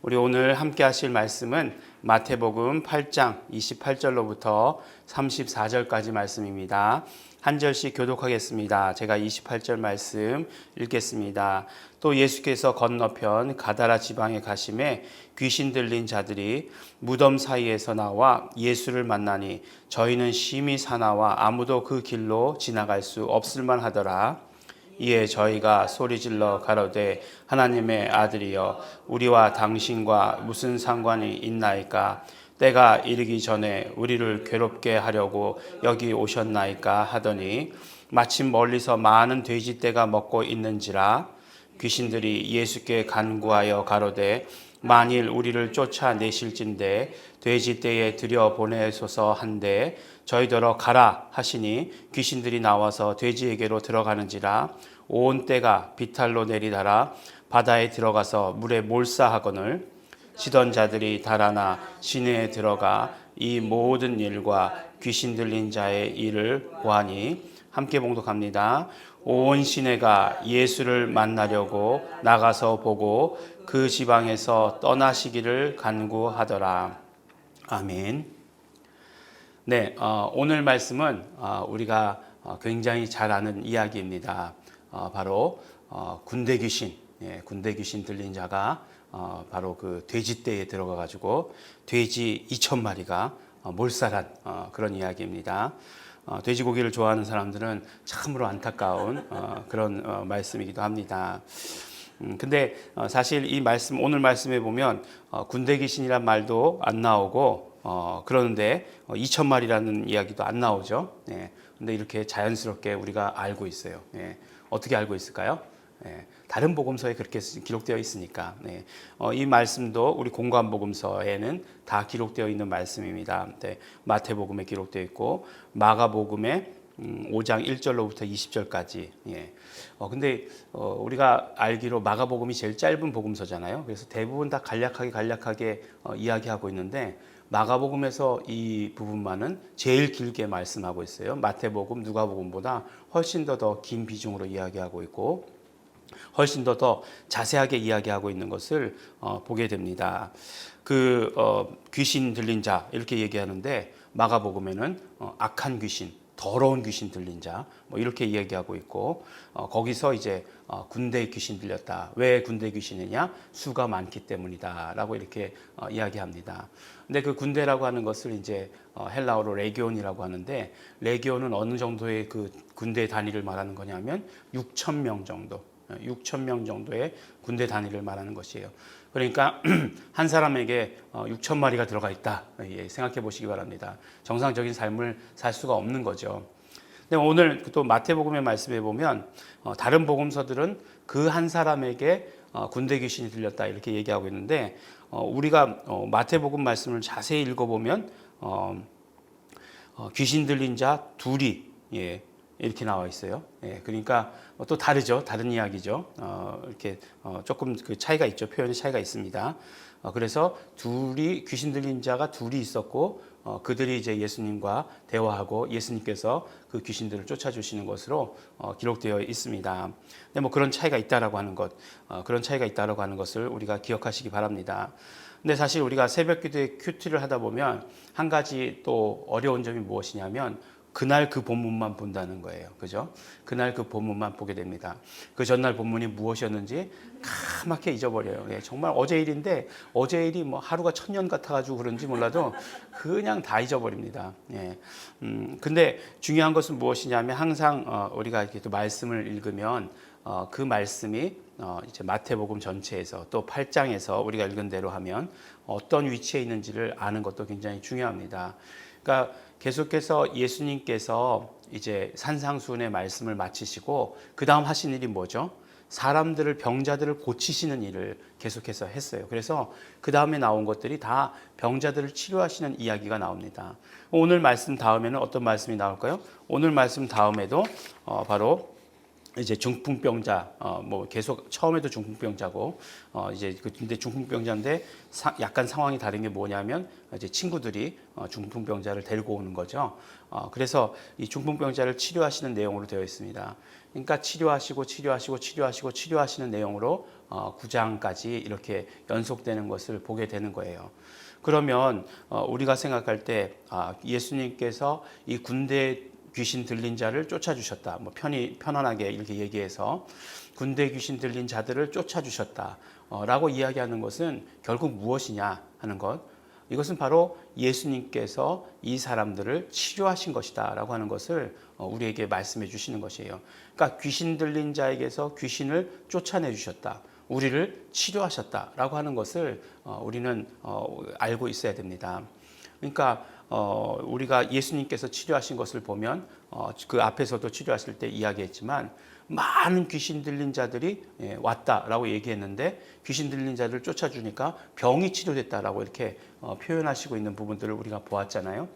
우리 오늘 함께 하실 말씀은 마태복음 8장 28절로부터 34절까지 말씀입니다. 한 절씩 교독하겠습니다. 제가 28절 말씀 읽겠습니다. 또 예수께서 건너편 가다라 지방에 가심에 귀신 들린 자들이 무덤 사이에서 나와 예수를 만나니 저희는 심히 사나와 아무도 그 길로 지나갈 수 없을 만하더라. 이에 저희가 소리질러 가로되 하나님의 아들이여 우리와 당신과 무슨 상관이 있나이까? 때가 이르기 전에 우리를 괴롭게 하려고 여기 오셨나이까 하더니 마침 멀리서 많은 돼지떼가 먹고 있는지라. 귀신들이 예수께 간구하여 가로되 만일 우리를 쫓아내실진대 돼지떼에 들여보내소서 한데 저희더러 가라 하시니 귀신들이 나와서 돼지에게로 들어가는지라. 온 떼가 비탈로 내리달아 바다에 들어가서 물에 몰사하거늘 치던 자들이 달아나 시내에 들어가 이 모든 일과 귀신 들린 자의 일을 보하니. 함께 봉독합니다. 온 시내가 예수를 만나려고 나가서 보고 그 지방에서 떠나시기를 간구하더라. 아멘. 네, 오늘 말씀은 우리가 굉장히 잘 아는 이야기입니다. 바로 군대 귀신, 군대 귀신 들린 자가 바로 그 돼지떼에 들어가 가지고 돼지 2,000마리가 몰살한 그런 이야기입니다. 돼지고기를 좋아하는 사람들은 참으로 안타까운 그런 말씀이기도 합니다. 근데 사실 이 말씀, 오늘 말씀에 보면 군대 귀신이란 말도 안 나오고 그러는데 2,000마리라는 이야기도 안 나오죠. 근데 이렇게 자연스럽게 우리가 알고 있어요. 어떻게 알고 있을까요? 다른 복음서에 그렇게 기록되어 있으니까. 이 말씀도 우리 공관복음서에는 다 기록되어 있는 말씀입니다. 마태복음에 기록되어 있고 마가복음에 5장 1절로부터 20절까지. 근데 우리가 알기로 마가복음이 제일 짧은 복음서잖아요. 그래서 대부분 다 간략하게 이야기하고 있는데 마가복음에서 이 부분만은 제일 길게 말씀하고 있어요. 마태복음, 누가복음보다 훨씬 더 긴 비중으로 이야기하고 있고 훨씬 더 자세하게 이야기하고 있는 것을 보게 됩니다. 귀신 들린 자 이렇게 얘기하는데 마가복음에는 악한 귀신, 더러운 귀신 들린 자 이렇게 이야기하고 있고 거기서 이제 군대 귀신 들렸다. 왜 군대 귀신이냐? 수가 많기 때문이다라고 이렇게 이야기합니다. 근데 그 군대라고 하는 것을 이제 헬라어로 레기온이라고 하는데 레기온은 어느 정도의 그 군대 단위를 말하는 거냐면 6,000명 정도. 6,000명 정도의 군대 단위를 말하는 것이에요. 그러니까 한 사람에게 6,000마리가 들어가 있다. 생각해 보시기 바랍니다. 정상적인 삶을 살 수가 없는 거죠. 근데 오늘 또 마태복음의 말씀에 보면 다른 복음서들은 그 한 사람에게 군대 귀신이 들렸다 이렇게 얘기하고 있는데 우리가 마태복음 말씀을 자세히 읽어보면 귀신 들린 자 둘이 이렇게 나와 있어요. 그러니까 또 다르죠. 다른 이야기죠. 이렇게 조금 그 차이가 있죠. 표현의 차이가 있습니다. 그래서 귀신 들린 자가 둘이 있었고 그들이 이제 예수님과 대화하고 예수님께서 그 귀신들을 쫓아주시는 것으로 기록되어 있습니다. 근데 뭐 그런 차이가 있다라고 하는 것, 그런 차이가 있다라고 하는 것을 우리가 기억하시기 바랍니다. 근데 사실 우리가 새벽기도에 큐티를 하다 보면 한 가지 또 어려운 점이 무엇이냐면 그날 그 본문만 본다는 거예요. 그죠? 그날 그 본문만 보게 됩니다. 그 전날 본문이 무엇이었는지 까맣게 잊어버려요. 정말 어제 일인데 어제 일이 뭐 하루가 1000년 같아가지고 그런지 몰라도 그냥 다 잊어버립니다. 근데 중요한 것은 무엇이냐면 항상 우리가 이렇게 또 말씀을 읽으면 그 말씀이 이제 마태복음 전체에서 또 8장에서 우리가 읽은 대로 하면 어떤 위치에 있는지를 아는 것도 굉장히 중요합니다. 그러니까 계속해서 예수님께서 이제 산상수훈의 말씀을 마치시고 그 다음 하신 일이 뭐죠? 사람들을 병자들을 고치시는 일을 계속해서 했어요. 그래서 그 다음에 나온 것들이 다 병자들을 치료하시는 이야기가 나옵니다. 오늘 말씀 다음에는 어떤 말씀이 나올까요? 오늘 말씀 다음에도 바로 이제 중풍병자, 뭐 계속 처음에도 중풍병자고, 이제 근데 중풍병자인데 약간 상황이 다른 게 뭐냐면 이제 친구들이 중풍병자를 데리고 오는 거죠. 그래서 이 중풍병자를 치료하시는 내용으로 되어 있습니다. 그러니까 치료하시는 내용으로 9장까지 이렇게 연속되는 것을 보게 되는 거예요. 그러면 우리가 생각할 때 예수님께서 이 군대 귀신 들린 자를 쫓아주셨다. 뭐 편안하게 이렇게 얘기해서 군대 귀신 들린 자들을 쫓아주셨다. 라고 이야기하는 것은 결국 무엇이냐 하는 것. 이것은 바로 예수님께서 이 사람들을 치료하신 것이다. 라고 하는 것을 우리에게 말씀해 주시는 것이에요. 그러니까 귀신 들린 자에게서 귀신을 쫓아내 주셨다. 우리를 치료하셨다. 라고 하는 것을 우리는 알고 있어야 됩니다. 그러니까 우리가 예수님께서 치료하신 것을 보면 그 앞에서도 치료하실 때 이야기했지만 많은 귀신 들린 자들이 왔다라고 얘기했는데 귀신 들린 자들을 쫓아주니까 병이 치료됐다라고 이렇게 표현하시고 있는 부분들을 우리가 보았잖아요.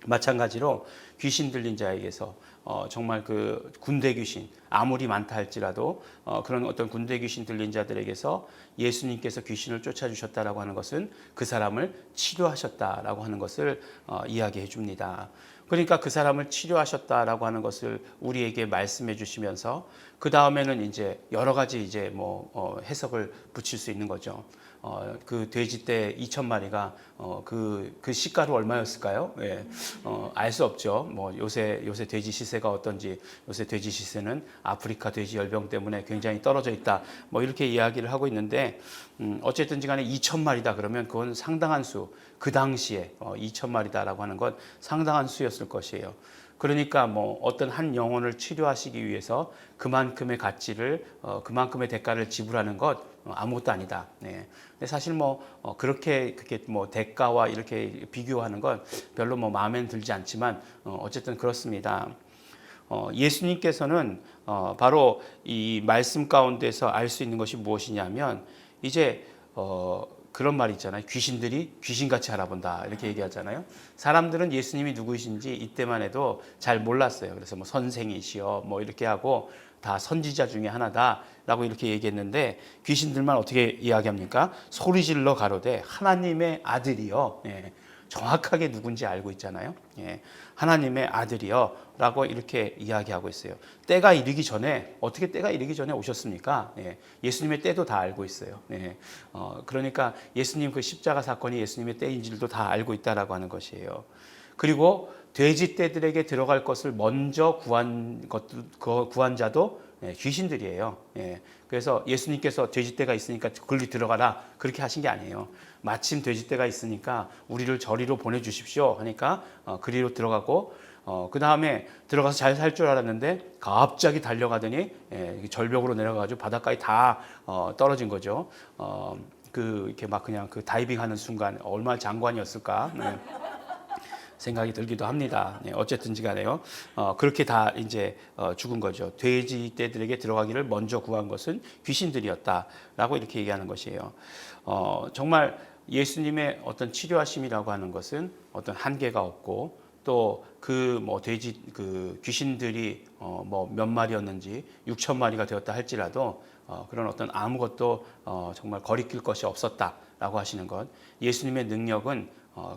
마찬가지로 귀신 들린 자에게서 정말 그 군대 귀신 아무리 많다 할지라도 그런 어떤 군대 귀신 들린 자들에게서 예수님께서 귀신을 쫓아주셨다라고 하는 것은 그 사람을 치료하셨다라고 하는 것을 이야기해 줍니다. 그러니까 그 사람을 치료하셨다라고 하는 것을 우리에게 말씀해 주시면서 그 다음에는 이제 여러 가지 이제 뭐 해석을 붙일 수 있는 거죠. 그 돼지떼 2,000마리가 그 시가로 얼마였을까요? 예, 알 수 없죠. 뭐 요새 돼지 시세가 어떤지 요새 돼지 시세는 아프리카 돼지 열병 때문에 굉장히 떨어져 있다. 뭐 이렇게 이야기를 하고 있는데 어쨌든지 간에 2,000마리다 그러면 그건 상당한 수. 그 당시에 2,000마리다라고 하는 건 상당한 수였을 것이에요. 그러니까 뭐 어떤 한 영혼을 치료하시기 위해서 그만큼의 가치를 그만큼의 대가를 지불하는 것 아무것도 아니다. 네. 근데 사실 뭐 그렇게 뭐 대가와 이렇게 비교하는 건 별로 뭐 마음에 들지 않지만 어쨌든 그렇습니다. 예수님께서는 바로 이 말씀 가운데서 알 수 있는 것이 무엇이냐면 이제 그런 말이 있잖아요. 귀신들이 귀신같이 알아본다. 이렇게 얘기하잖아요. 사람들은 예수님이 누구이신지 이때만 해도 잘 몰랐어요. 그래서 뭐 선생이시여 뭐 이렇게 하고 다 선지자 중에 하나다라고 이렇게 얘기했는데 귀신들만 어떻게 이야기합니까? 소리질러 가로되 하나님의 아들이여. 예, 정확하게 누군지 알고 있잖아요. 예, 하나님의 아들이여 라고 이렇게 이야기하고 있어요. 때가 이르기 전에 어떻게 때가 이르기 전에 오셨습니까? 예, 예수님의 때도 다 알고 있어요. 예, 그러니까 예수님 그 십자가 사건이 예수님의 때인지도 다 알고 있다라고 하는 것이에요. 그리고 돼지 떼들에게 들어갈 것을 먼저 구한 자도 귀신들이에요. 예, 그래서 예수님께서 돼지 떼가 있으니까 그리 들어가라 그렇게 하신 게 아니에요. 마침 돼지 떼가 있으니까 우리를 저리로 보내주십시오 하니까 그리로 들어가고 그 다음에 들어가서 잘 살 줄 알았는데 갑자기 달려가더니 절벽으로 내려가가지고 바닷가에 다 떨어진 거죠. 이렇게 막 그냥 그 다이빙하는 순간 얼마나 장관이었을까. 네. 생각이 들기도 합니다. 네, 어쨌든지 간에요. 그렇게 다 이제 죽은 거죠. 돼지 떼들에게 들어가기를 먼저 구한 것은 귀신들이었다라고 이렇게 얘기하는 것이에요. 정말 예수님의 어떤 치료하심이라고 하는 것은 어떤 한계가 없고 또 그 뭐 돼지 그 귀신들이 뭐 몇 마리였는지 6,000마리가 되었다 할지라도 그런 어떤 아무것도 정말 거리낄 것이 없었다라고 하시는 것. 예수님의 능력은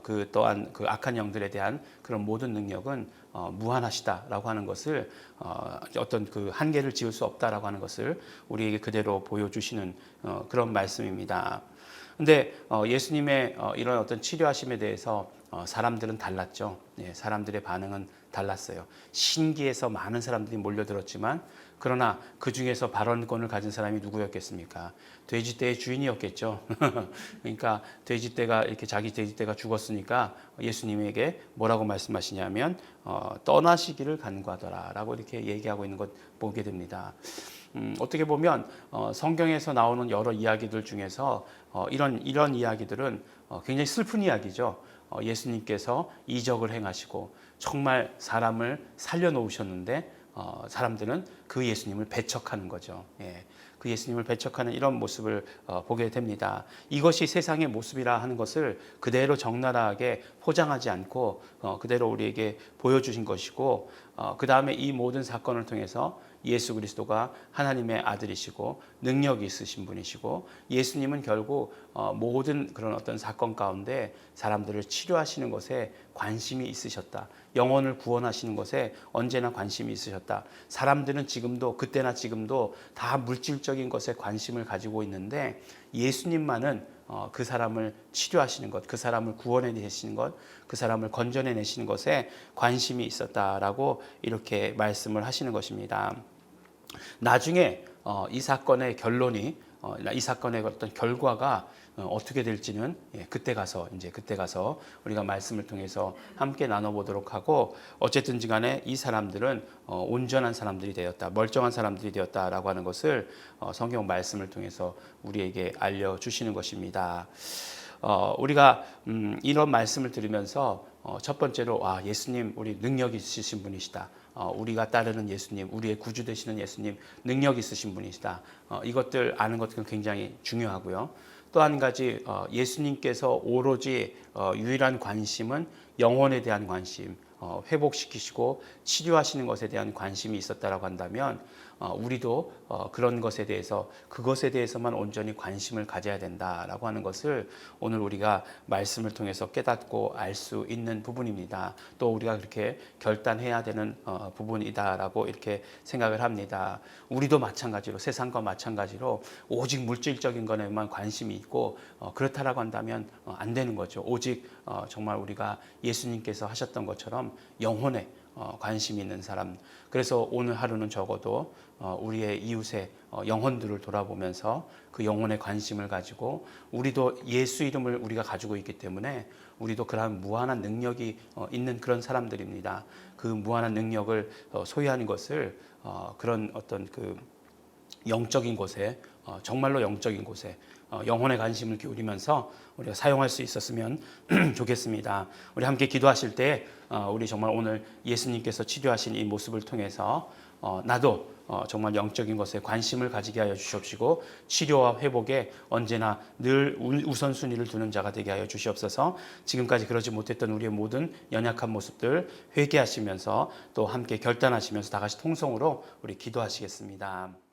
그 또한 그 악한 영들에 대한 그런 모든 능력은 무한하시다라고 하는 것을 어떤 그 한계를 지을 수 없다라고 하는 것을 우리에게 그대로 보여주시는 그런 말씀입니다. 근데 예수님의 이런 어떤 치료하심에 대해서 사람들은 달랐죠. 네, 사람들의 반응은 달랐어요. 신기해서 많은 사람들이 몰려들었지만 그러나 그 중에서 발언권을 가진 사람이 누구였겠습니까? 돼지떼의 주인이었겠죠. 그러니까 돼지떼가 이렇게 자기 돼지떼가 죽었으니까 예수님에게 뭐라고 말씀하시냐면 떠나시기를 간구하더라라고 이렇게 얘기하고 있는 것 보게 됩니다. 어떻게 보면 성경에서 나오는 여러 이야기들 중에서 이런 이야기들은 굉장히 슬픈 이야기죠. 예수님께서 이적을 행하시고 정말 사람을 살려놓으셨는데 사람들은 그 예수님을 배척하는 거죠. 예, 그 예수님을 배척하는 이런 모습을 보게 됩니다. 이것이 세상의 모습이라 하는 것을 그대로 적나라하게 포장하지 않고 그대로 우리에게 보여주신 것이고 그 다음에 이 모든 사건을 통해서 예수 그리스도가 하나님의 아들이시고 능력이 있으신 분이시고 예수님은 결국 모든 그런 어떤 사건 가운데 사람들을 치료하시는 것에 관심이 있으셨다. 영혼을 구원하시는 것에 언제나 관심이 있으셨다. 사람들은 지금도 그때나 지금도 다 물질적인 것에 관심을 가지고 있는데 예수님만은 그 사람을 치료하시는 것, 그 사람을 구원해 내시는 것, 그 사람을 건져내 내시는 것에 관심이 있었다라고 이렇게 말씀을 하시는 것입니다. 나중에 이 사건의 결론이 이 사건의 어떤 결과가 어떻게 될지는 그때 가서 우리가 말씀을 통해서 함께 나눠보도록 하고 어쨌든지 간에 이 사람들은 온전한 사람들이 되었다, 멀쩡한 사람들이 되었다라고 하는 것을 성경 말씀을 통해서 우리에게 알려주시는 것입니다. 우리가 이런 말씀을 들으면서 첫 번째로 예수님 우리 능력 있으신 분이시다. 우리가 따르는 예수님, 우리의 구주 되시는 예수님 능력 있으신 분이시다. 이것들 아는 것은 굉장히 중요하고요. 또 한 가지 예수님께서 오로지 유일한 관심은 영혼에 대한 관심, 회복시키시고 치료하시는 것에 대한 관심이 있었다라고 한다면 우리도 그런 것에 대해서 그것에 대해서만 온전히 관심을 가져야 된다라고 하는 것을 오늘 우리가 말씀을 통해서 깨닫고 알 수 있는 부분입니다. 또 우리가 그렇게 결단해야 되는 부분이다라고 이렇게 생각을 합니다. 우리도 마찬가지로 세상과 마찬가지로 오직 물질적인 것에만 관심이 있고 그렇다라고 한다면 안 되는 거죠. 오직 정말 우리가 예수님께서 하셨던 것처럼 영혼에 관심이 있는 사람. 그래서 오늘 하루는 적어도 우리의 이웃의 영혼들을 돌아보면서 그 영혼에 관심을 가지고 우리도 예수 이름을 우리가 가지고 있기 때문에 우리도 그러한 무한한 능력이 있는 그런 사람들입니다. 그 무한한 능력을 소유하는 것을 그런 어떤 그 영적인 곳에 정말로 영적인 곳에 영혼의 관심을 기울이면서 우리가 사용할 수 있었으면 좋겠습니다. 우리 함께 기도하실 때 우리 정말 오늘 예수님께서 치료하신 이 모습을 통해서 나도 정말 영적인 것에 관심을 가지게 하여 주시옵시고 치료와 회복에 언제나 늘 우선순위를 두는 자가 되게 하여 주시옵소서. 지금까지 그러지 못했던 우리의 모든 연약한 모습들 회개하시면서 또 함께 결단하시면서 다 같이 통성으로 우리 기도하시겠습니다.